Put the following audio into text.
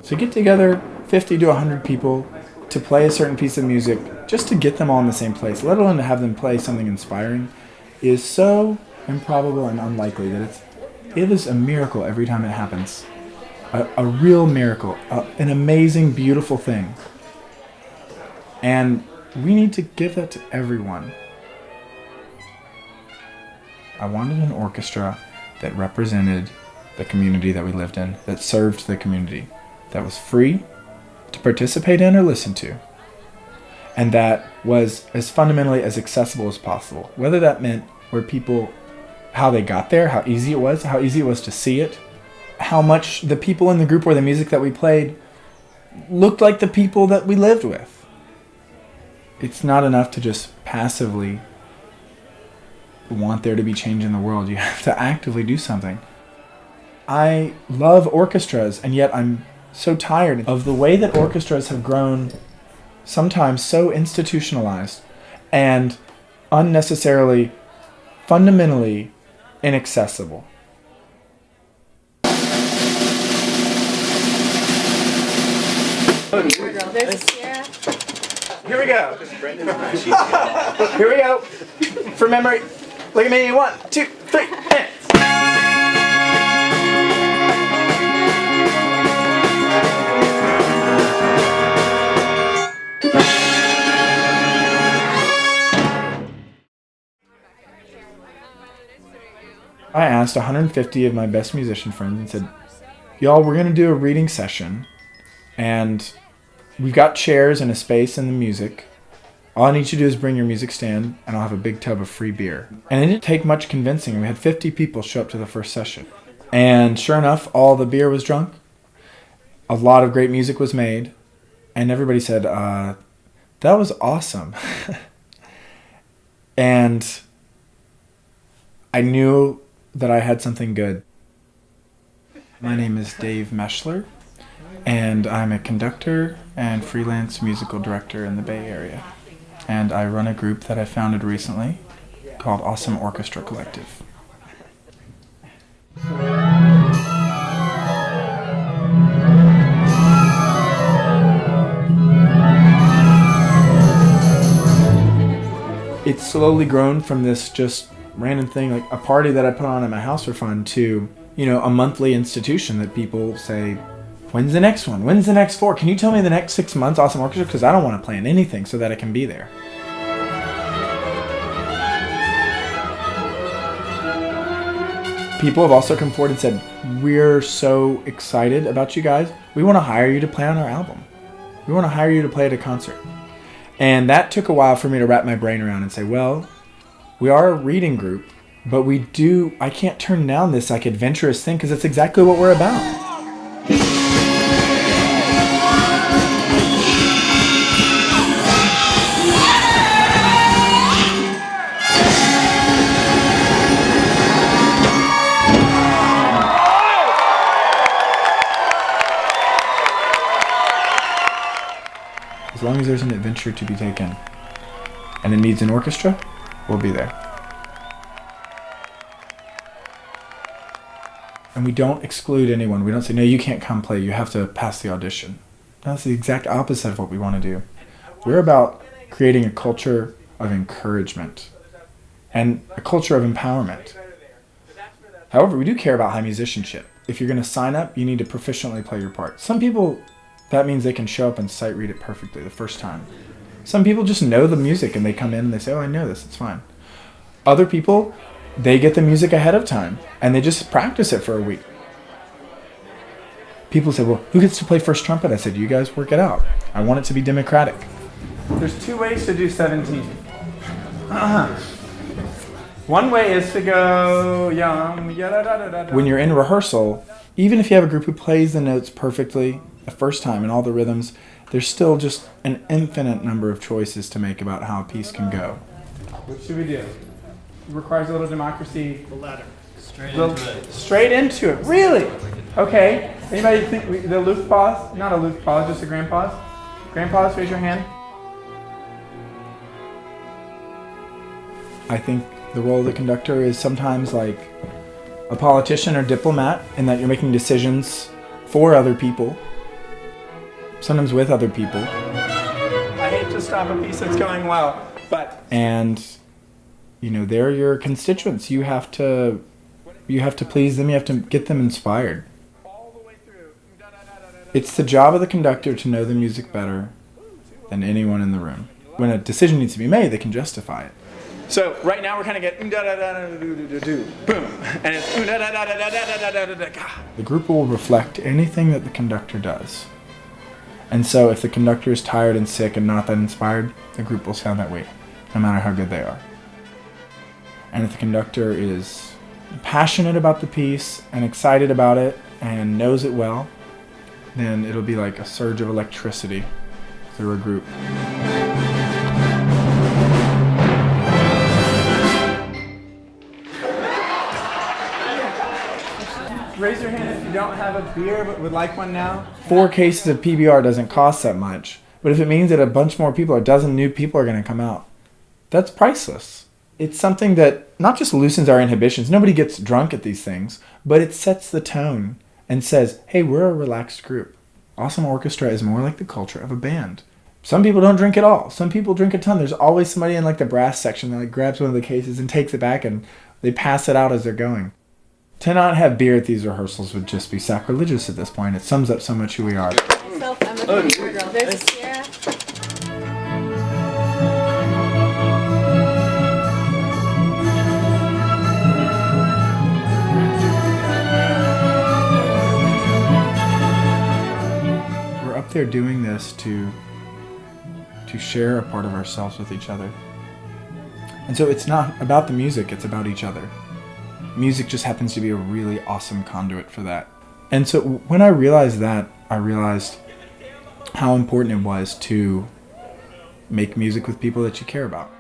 So get together 50 to 100 people to play a certain piece of music, just to get them all in the same place, let alone to have them play something inspiring, is so improbable and unlikely that it is a miracle every time it happens. A real miracle, an amazing, beautiful thing. And we need to give that to everyone. I wanted an orchestra that represented the community that we lived in, that served the community, that was free to participate in or listen to, and that was as fundamentally as accessible as possible. Whether that meant where people, how they got there, how easy it was to see it, how much the people in the group or the music that we played looked like the people that we lived with. It's not enough to just passively want there to be change in the world. You have to actively do something. I love orchestras, and yet I'm so tired of the way that orchestras have grown, sometimes so institutionalized and unnecessarily, fundamentally inaccessible. Here we go. Here we go. For memory. Look at me. 1, 2, 3, and. I asked 150 of my best musician friends and said, y'all, we're going to do a reading session, and we've got chairs and a space in the music. All I need you to do is bring your music stand, and I'll have a big tub of free beer. And it didn't take much convincing. We had 50 people show up to the first session. And sure enough, all the beer was drunk. A lot of great music was made. And everybody said, that was awesome. And I knew that I had something good. My name is Dave Möschler, and I'm a conductor and freelance musical director in the Bay Area. And I run a group that I founded recently called Awesöme Orchestra Collective. It's slowly grown from this just random thing, like a party that I put on at my house for fun, to, a monthly institution that people say, when's the next one? When's the next 4? Can you tell me the next 6 months, Awesöme Orchestra? Because I don't want to plan anything so that I can be there. People have also come forward and said, we're so excited about you guys. We want to hire you to play on our album. We want to hire you to play at a concert. And that took a while for me to wrap my brain around and say, well, we are a reading group, but I can't turn down this adventurous thing, because that's exactly what we're about. As long as there's an adventure to be taken and it needs an orchestra, we'll be there. And we don't exclude anyone. We don't say, no, you can't come play. You have to pass the audition. That's the exact opposite of what we want to do. We're about creating a culture of encouragement and a culture of empowerment. However, we do care about high musicianship. If you're going to sign up, you need to proficiently play your part. Some people, that means they can show up and sight read it perfectly the first time. Some people just know the music and they come in and they say, oh, I know this, it's fine. Other people, they get the music ahead of time and they just practice it for a week. People say, well, who gets to play first trumpet? I said, you guys work it out. I want it to be democratic. There's 2 ways to do 17. One way is to go yum, yada da da da da. When you're in rehearsal, even if you have a group who plays the notes perfectly the first time and all the rhythms, there's still just an infinite number of choices to make about how a piece can go. What should we do? It requires a little democracy. The latter. Straight into it. Really? Okay. Anybody think the loop pause? Not a loop pause, just a grand pause. Grand pause, raise your hand. I think the role of the conductor is sometimes like a politician or diplomat, in that you're making decisions for other people, sometimes with other people. I hate to stop a piece that's going well, but... And, you know, they're your constituents. You have to please them. You have to get them inspired. It's the job of the conductor to know the music better than anyone in the room. When a decision needs to be made, they can justify it. So right now we're kind of getting boom, and it's the group will reflect anything that the conductor does. And so if the conductor is tired and sick and not that inspired, the group will sound that way, no matter how good they are. And if the conductor is passionate about the piece and excited about it and knows it well, then it'll be like a surge of electricity through a group. Raise your hand if you don't have a beer but would like one now. 4 cases of PBR doesn't cost that much, but if it means that a bunch more people, a dozen new people are going to come out, that's priceless. It's something that not just loosens our inhibitions, nobody gets drunk at these things, but it sets the tone and says, hey, we're a relaxed group. Awesome Orchestra is more like the culture of a band. Some people don't drink at all. Some people drink a ton. There's always somebody in like the brass section that like grabs one of the cases and takes it back and they pass it out as they're going. To not have beer at these rehearsals would just be sacrilegious at this point. It sums up so much who we are. Myself, I'm a paper girl. There's Sierra. They're doing this to share a part of ourselves with each other. And so it's not about the music, it's about each other. Music just happens to be a really awesome conduit for that. And so when I realized that, I realized how important it was to make music with people that you care about.